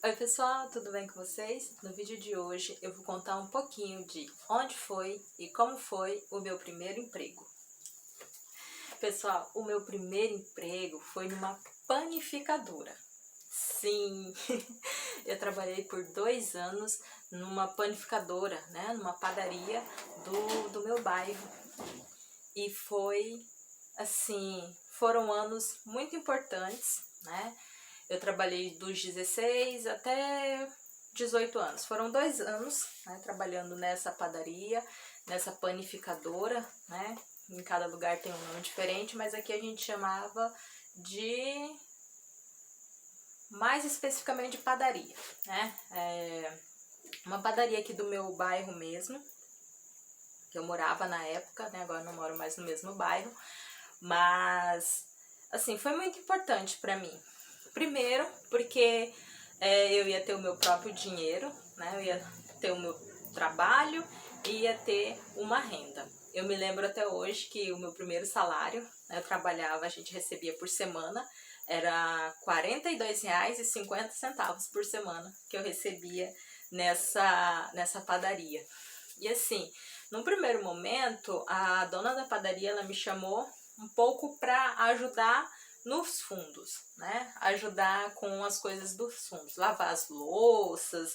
Oi pessoal, tudo bem com vocês? No vídeo de hoje eu vou contar um pouquinho de onde foi e como foi o meu primeiro emprego. Pessoal, o meu primeiro emprego foi numa panificadora. Sim, eu trabalhei por 2 anos numa panificadora, né, numa padaria do meu bairro. E foi, assim, foram anos muito importantes, né? Eu trabalhei dos 16 até 18 anos. Foram 2 anos, né, trabalhando nessa padaria, nessa panificadora, né? Em cada lugar tem um nome diferente, mas aqui a gente chamava de, mais especificamente, de padaria, né? Uma padaria aqui do meu bairro mesmo, que eu morava na época, né? Agora não moro mais no mesmo bairro, mas assim, foi muito importante para mim. Primeiro, porque eu ia ter o meu próprio dinheiro, né? Eu ia ter o meu trabalho e ia ter uma renda. Eu me lembro até hoje que o meu primeiro salário, né, eu trabalhava, a gente recebia por semana, era R$ 42,50 por semana que eu recebia nessa padaria. E assim, no primeiro momento, a dona da padaria ela me chamou um pouco para ajudar nos fundos, né? Ajudar com as coisas dos fundos, lavar as louças,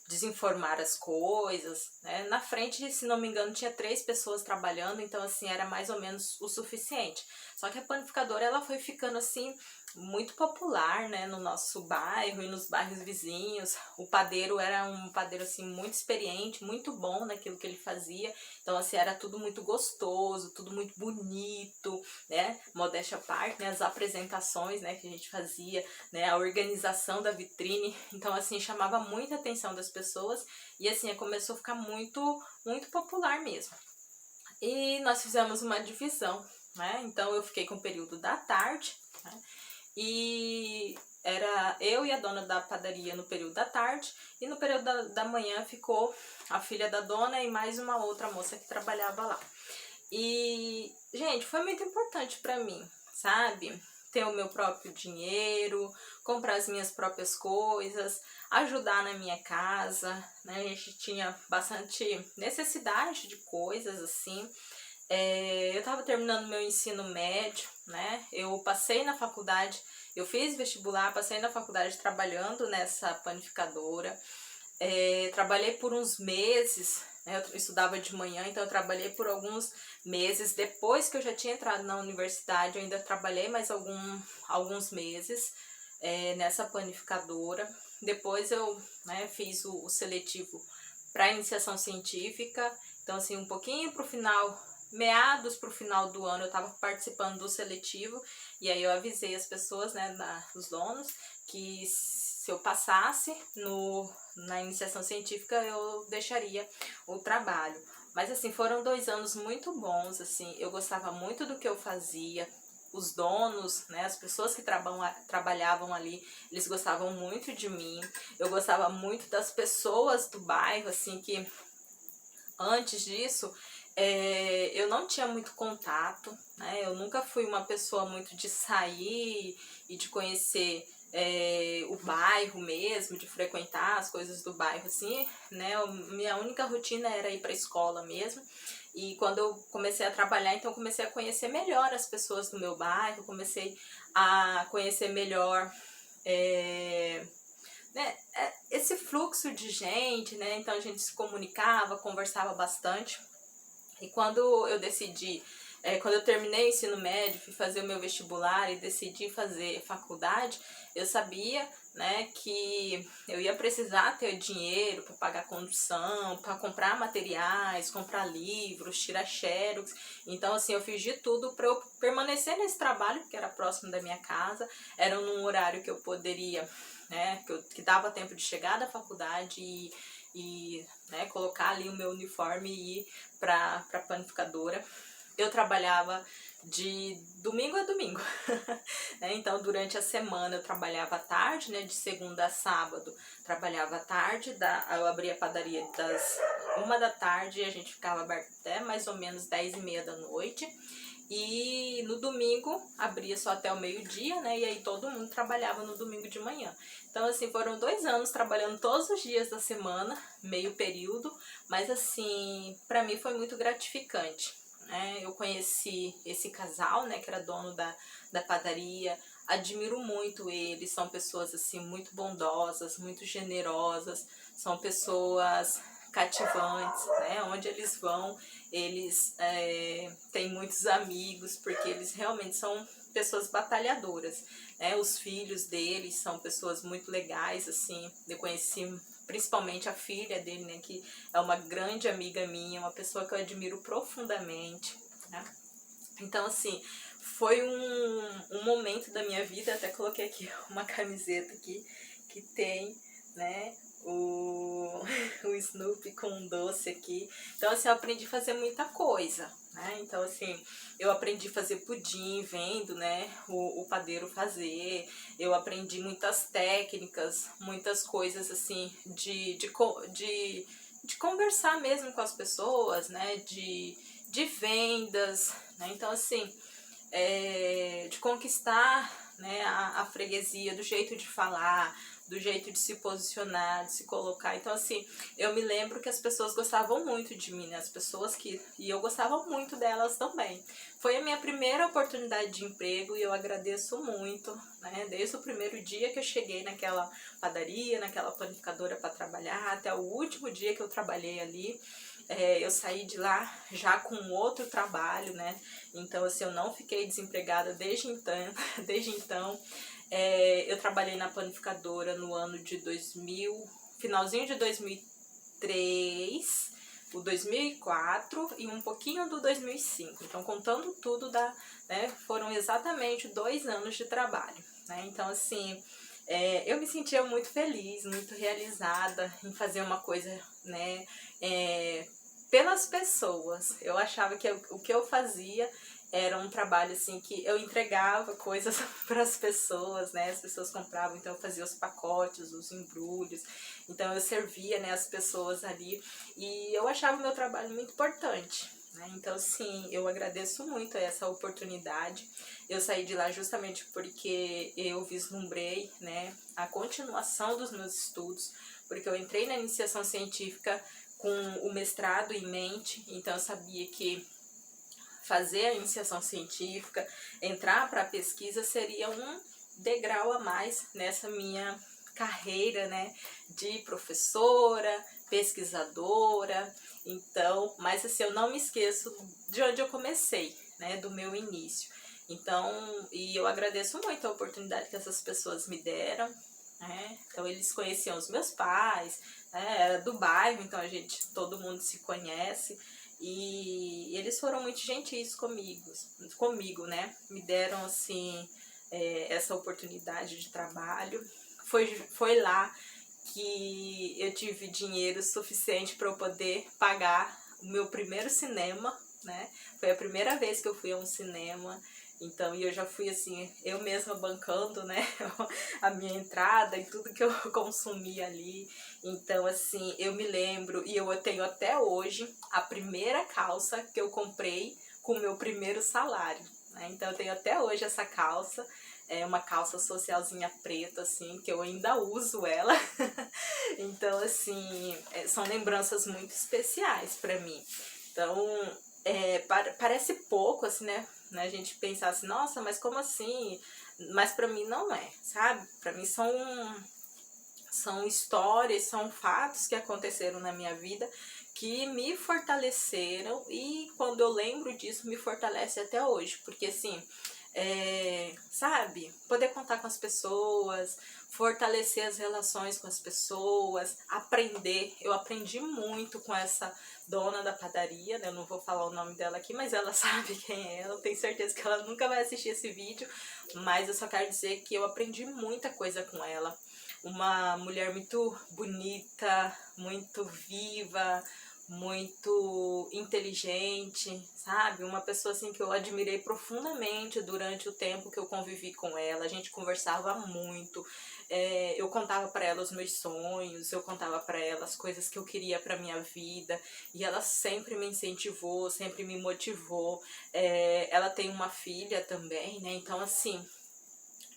desinformar as coisas, né? Na frente, se não me engano, tinha 3 pessoas trabalhando, então assim era mais ou menos o suficiente. Só que a panificadora ela foi ficando assim muito popular, né, no nosso bairro e nos bairros vizinhos. O padeiro era um padeiro assim muito experiente, muito bom naquilo que ele fazia. Então assim era tudo muito gostoso, tudo muito bonito, né? Modéstia à parte, né, as apresentações, né, que a gente fazia, né, a organização da vitrine. Então assim chamava muita atenção das pessoas e assim começou a ficar muito popular mesmo. E nós fizemos uma divisão, né? Então eu fiquei com o período da tarde, né? E era eu e a dona da padaria no período da tarde, e no período da manhã ficou a filha da dona e mais uma outra moça que trabalhava lá. E, gente, foi muito importante para mim, sabe? Ter o meu próprio dinheiro, comprar as minhas próprias coisas, ajudar na minha casa, né? A gente tinha bastante necessidade de coisas assim. Eu estava terminando meu ensino médio, né? Eu passei na faculdade, eu fiz vestibular, passei na faculdade trabalhando nessa panificadora. Trabalhei por uns meses, né? Eu estudava de manhã, então eu trabalhei por alguns meses. Depois que eu já tinha entrado na universidade, eu ainda trabalhei mais alguns meses nessa panificadora. Depois eu, né, fiz o seletivo para iniciação científica. Então, assim, um pouquinho para o final, meados para o final do ano, eu estava participando do seletivo. E aí eu avisei as pessoas, né, os donos, que se eu passasse na iniciação científica, eu deixaria o trabalho. Mas assim, foram 2 anos muito bons, assim, eu gostava muito do que eu fazia. Os donos, né, as pessoas que trabalhavam ali, eles gostavam muito de mim. Eu gostava muito das pessoas do bairro, assim, que antes disso eu não tinha muito contato, né? Eu nunca fui uma pessoa muito de sair e de conhecer o bairro mesmo, de frequentar as coisas do bairro, assim, né? Minha única rotina era ir para a escola mesmo. E quando eu comecei a trabalhar, então eu comecei a conhecer melhor as pessoas do meu bairro, comecei a conhecer melhor né, esse fluxo de gente, né? Então a gente se comunicava, conversava bastante. E quando eu decidi, quando eu terminei o ensino médio, fui fazer o meu vestibular e decidi fazer faculdade, eu sabia, né, que eu ia precisar ter dinheiro para pagar condução, para comprar materiais, comprar livros, tirar xerox. Então, assim, eu fiz de tudo para eu permanecer nesse trabalho, que era próximo da minha casa, era num horário que eu poderia, né, que dava tempo de chegar da faculdade e né, colocar ali o meu uniforme e ir para a panificadora. Eu trabalhava de domingo a domingo. Então, durante a semana eu trabalhava à tarde, né, de segunda a sábado. Trabalhava à tarde, eu abria a padaria das 1 da tarde e a gente ficava aberto até mais ou menos 10h30 da noite. E no domingo abria só até o meio-dia, né? E aí todo mundo trabalhava no domingo de manhã. Então, assim, foram 2 anos trabalhando todos os dias da semana, meio período, mas assim, pra mim foi muito gratificante, né? Eu conheci esse casal, né, que era dono da padaria, admiro muito eles, são pessoas assim muito bondosas, muito generosas, são pessoas cativantes, né? Onde eles vão, eles têm muitos amigos, porque eles realmente são pessoas batalhadoras, né? Os filhos deles são pessoas muito legais, assim, eu conheci principalmente a filha dele, né, que é uma grande amiga minha, uma pessoa que eu admiro profundamente, né? Então, assim, foi um momento da minha vida, até coloquei aqui uma camiseta aqui, que tem, né, o Snoopy com um doce aqui. Então, assim, eu aprendi a fazer muita coisa, né? Então, assim, eu aprendi a fazer pudim vendo, né, o padeiro fazer. Eu aprendi muitas técnicas, muitas coisas, assim, de conversar mesmo com as pessoas, né, de vendas, né? Então, assim, de conquistar, né, a freguesia, do jeito de falar, do jeito de se posicionar, de se colocar. Então, assim, eu me lembro que as pessoas gostavam muito de mim, né? As pessoas e eu gostava muito delas também. Foi a minha primeira oportunidade de emprego e eu agradeço muito, né? Desde o primeiro dia que eu cheguei naquela padaria, naquela panificadora para trabalhar, até o último dia que eu trabalhei ali. Eu saí de lá já com outro trabalho, né? Então, assim, eu não fiquei desempregada desde então. Desde então, eu trabalhei na panificadora no ano de 2000, finalzinho de 2003, o 2004 e um pouquinho do 2005. Então, contando tudo, né, foram exatamente 2 anos de trabalho, né? Então, assim, eu me sentia muito feliz, muito realizada em fazer uma coisa, né, pelas pessoas. Eu achava que o que eu fazia era um trabalho assim que eu entregava coisas para as pessoas, né? As pessoas compravam, então eu fazia os pacotes, os embrulhos. Então eu servia, né, as pessoas ali e eu achava o meu trabalho muito importante, né? Então, assim, eu agradeço muito essa oportunidade. Eu saí de lá justamente porque eu vislumbrei, né, a continuação dos meus estudos, porque eu entrei na iniciação científica com o mestrado em mente, então eu sabia que fazer a iniciação científica, entrar para a pesquisa seria um degrau a mais nessa minha carreira, né, de professora, pesquisadora. Então, mas assim, eu não me esqueço de onde eu comecei, né, do meu início. Então, e eu agradeço muito a oportunidade que essas pessoas me deram, né? Então, eles conheciam os meus pais, né? Era do bairro, então todo mundo se conhece. E eles foram muito gentis comigo, né? Me deram, assim, essa oportunidade de trabalho. Foi lá que eu tive dinheiro suficiente para eu poder pagar o meu primeiro cinema, né? Foi a primeira vez que eu fui a um cinema. Então, e eu já fui assim, eu mesma bancando, né, a minha entrada e tudo que eu consumi ali. Então, assim, eu me lembro, e eu tenho até hoje a primeira calça que eu comprei com o meu primeiro salário, né? Então, eu tenho até hoje essa calça, uma calça socialzinha preta, assim, que eu ainda uso ela. Então, assim, são lembranças muito especiais para mim. Então, parece pouco, assim, né? A gente pensar assim, nossa, mas como assim? Mas pra mim não é, sabe? Pra mim são histórias, são fatos que aconteceram na minha vida que me fortaleceram e quando eu lembro disso me fortalece até hoje, porque assim, sabe, poder contar com as pessoas, fortalecer as relações com as pessoas, aprender. Eu aprendi muito com essa dona da padaria, né? Eu não vou falar o nome dela aqui, mas ela sabe quem é. Eu tenho certeza que ela nunca vai assistir esse vídeo, mas eu só quero dizer que eu aprendi muita coisa com ela. Uma mulher muito bonita, muito viva, muito inteligente, sabe? Uma pessoa assim que eu admirei profundamente durante o tempo que eu convivi com ela. A gente conversava muito. Eu contava para ela os meus sonhos, eu contava para ela as coisas que eu queria para minha vida, e ela sempre me incentivou, sempre me motivou. Ela tem uma filha também, né? Então assim,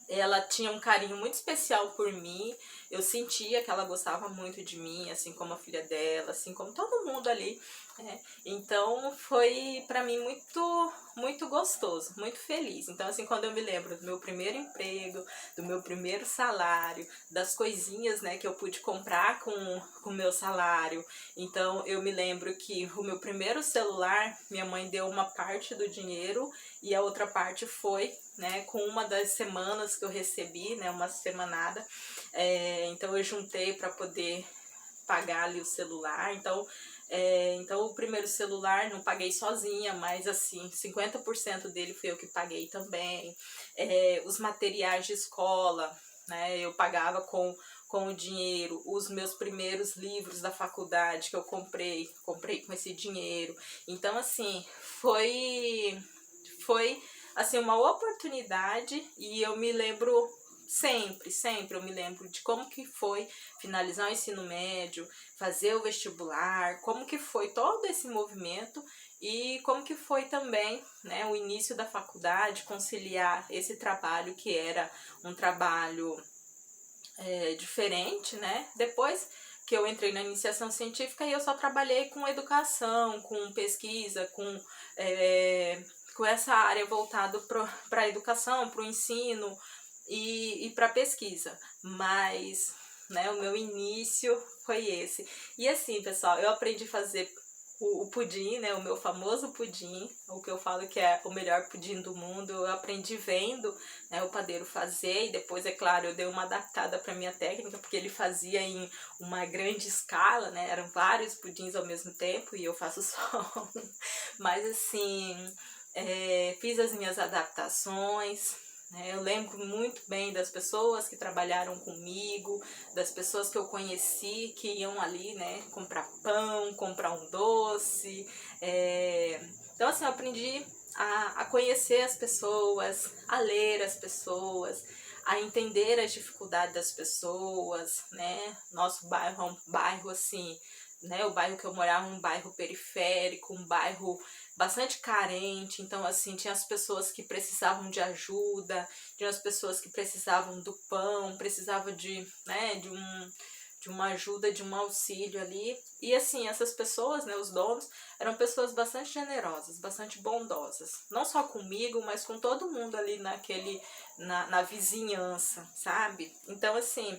ela tinha um carinho muito especial por mim. Eu sentia que ela gostava muito de mim, assim como a filha dela, assim como todo mundo ali, né? Então foi pra mim muito gostoso, muito feliz. Então assim, quando eu me lembro do meu primeiro emprego, do meu primeiro salário, das coisinhas, né, que eu pude comprar com o meu salário. Então eu me lembro que o meu primeiro celular, minha mãe deu uma parte do dinheiro e a outra parte foi, né, com uma das semanas que eu recebi, né, uma semanada. Então eu juntei para poder pagar ali o celular. Então o primeiro celular não paguei sozinha, mas assim, 50% dele foi eu que paguei também. Os materiais de escola, né, eu pagava com o dinheiro. Os meus primeiros livros da faculdade que eu comprei com esse dinheiro. Então assim, foi assim uma oportunidade, e eu me lembro sempre eu me lembro de como que foi finalizar o ensino médio, fazer o vestibular, como que foi todo esse movimento e como que foi também, né, o início da faculdade, conciliar esse trabalho que era um trabalho diferente, né? Depois que eu entrei na iniciação científica, eu só trabalhei com educação, com pesquisa, com essa área voltada para a educação, para o ensino e para pesquisa. Mas, né, o meu início foi esse. E assim, pessoal, eu aprendi a fazer o pudim, né, o meu famoso pudim, o que eu falo que é o melhor pudim do mundo. Eu aprendi vendo, né, o padeiro fazer, e depois, é claro, eu dei uma adaptada para minha técnica, porque ele fazia em uma grande escala, né, eram vários pudins ao mesmo tempo e eu faço só um. Mas assim, fiz as minhas adaptações. Eu lembro muito bem das pessoas que trabalharam comigo, das pessoas que eu conheci, que iam ali, né, comprar pão, comprar um doce. Então, assim, eu aprendi a conhecer as pessoas, a ler as pessoas, a entender as dificuldades das pessoas, né? Nosso bairro é um bairro, assim, né? O bairro que eu morava é um bairro periférico, um bairro bastante carente. Então assim, tinha as pessoas que precisavam de ajuda, tinha as pessoas que precisavam do pão, precisavam né, de uma ajuda, de um auxílio ali. E assim, essas pessoas, né, os donos, eram pessoas bastante generosas, bastante bondosas, não só comigo, mas com todo mundo ali na vizinhança, sabe? Então assim,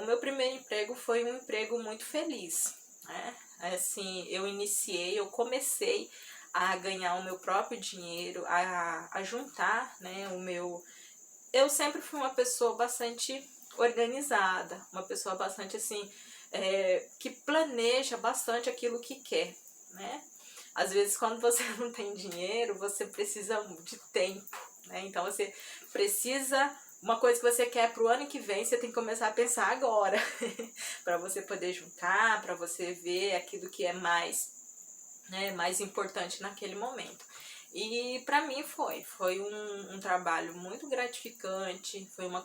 o meu primeiro emprego foi um emprego muito feliz, né? Assim, eu comecei a ganhar o meu próprio dinheiro, a juntar, né, o meu... Eu sempre fui uma pessoa bastante organizada, uma pessoa bastante assim, que planeja bastante aquilo que quer, né? Às vezes quando você não tem dinheiro, você precisa de tempo, né? Então você precisa... Uma coisa que você quer pro ano que vem, você tem que começar a pensar agora, para você poder juntar, para você ver aquilo que é mais, né, mais importante naquele momento. E para mim foi um trabalho muito gratificante, foi um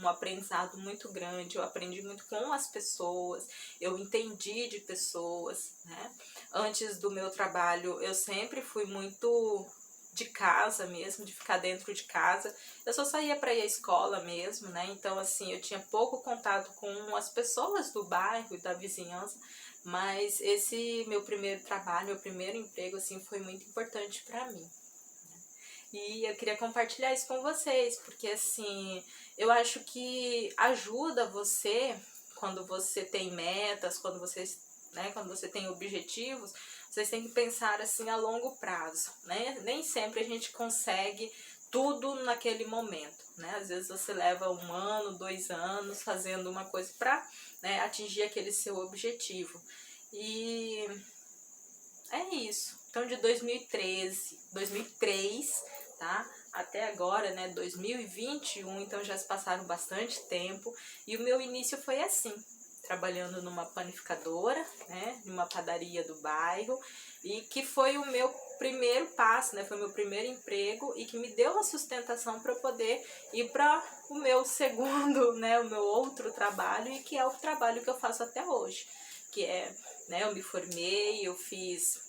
aprendizado muito grande. Eu aprendi muito com as pessoas, eu entendi de pessoas, né? Antes do meu trabalho, eu sempre fui muito de casa mesmo, de ficar dentro de casa. Eu só saía para ir à escola mesmo, né? Então assim, eu tinha pouco contato com as pessoas do bairro e da vizinhança. Mas esse meu primeiro trabalho, meu primeiro emprego, assim, foi muito importante para mim. E eu queria compartilhar isso com vocês, porque assim, eu acho que ajuda você quando você tem metas, quando você tem objetivos, vocês têm que pensar assim a longo prazo, né? Nem sempre a gente consegue tudo naquele momento, né? Às vezes você leva 1 ano, 2 anos fazendo uma coisa para, né, atingir aquele seu objetivo. E é isso. Então de 2003, tá? Até agora, né, 2021, então já se passaram bastante tempo. E o meu início foi assim, trabalhando numa panificadora, né, numa padaria do bairro, e que foi o meu primeiro passo, né, foi o meu primeiro emprego e que me deu uma sustentação para eu poder ir para o meu segundo, né, o meu outro trabalho, e que é o trabalho que eu faço até hoje, que é, né, eu me formei, eu fiz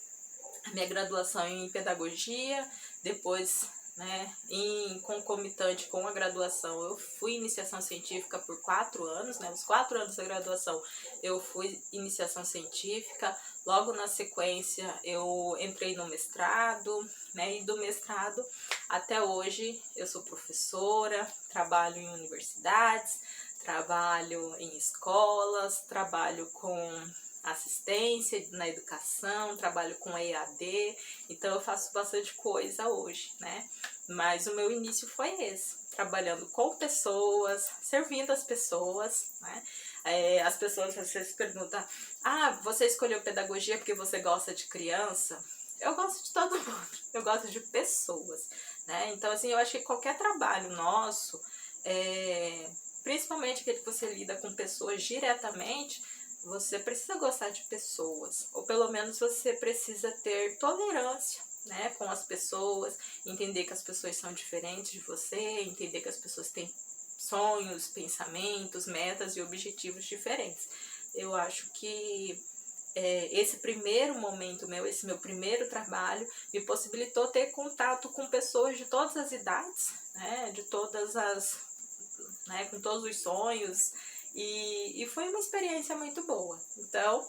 a minha graduação em pedagogia, depois, né, em concomitante com a graduação, eu fui iniciação científica por 4 anos, né, os 4 anos da graduação eu fui iniciação científica, logo na sequência eu entrei no mestrado, né, e do mestrado até hoje eu sou professora, trabalho em universidades, trabalho em escolas, trabalho com assistência na educação, trabalho com EAD, então eu faço bastante coisa hoje, né? Mas o meu início foi esse, trabalhando com pessoas, servindo as pessoas, né? As pessoas às vezes perguntam, você escolheu pedagogia porque você gosta de criança? Eu gosto de todo mundo, eu gosto de pessoas, né? Então, assim, eu acho que qualquer trabalho nosso, principalmente aquele que você lida com pessoas diretamente, você precisa gostar de pessoas, ou pelo menos você precisa ter tolerância, né, com as pessoas, entender que as pessoas são diferentes de você, entender que as pessoas têm sonhos, pensamentos, metas e objetivos diferentes. Eu acho que esse primeiro momento meu, esse meu primeiro trabalho, me possibilitou ter contato com pessoas de todas as idades, né, de todas as, né, com todos os sonhos, e foi uma experiência muito boa. Então,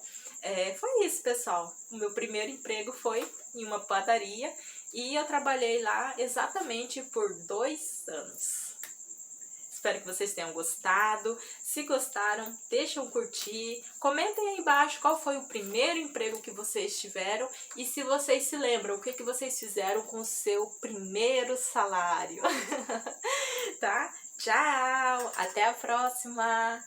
foi isso, pessoal. O meu primeiro emprego foi em uma padaria e eu trabalhei lá exatamente por 2 anos. Espero que vocês tenham gostado. Se gostaram, deixem um curtir. Comentem aí embaixo qual foi o primeiro emprego que vocês tiveram e se vocês se lembram o que vocês fizeram com o seu primeiro salário. Tá? Tchau! Até a próxima!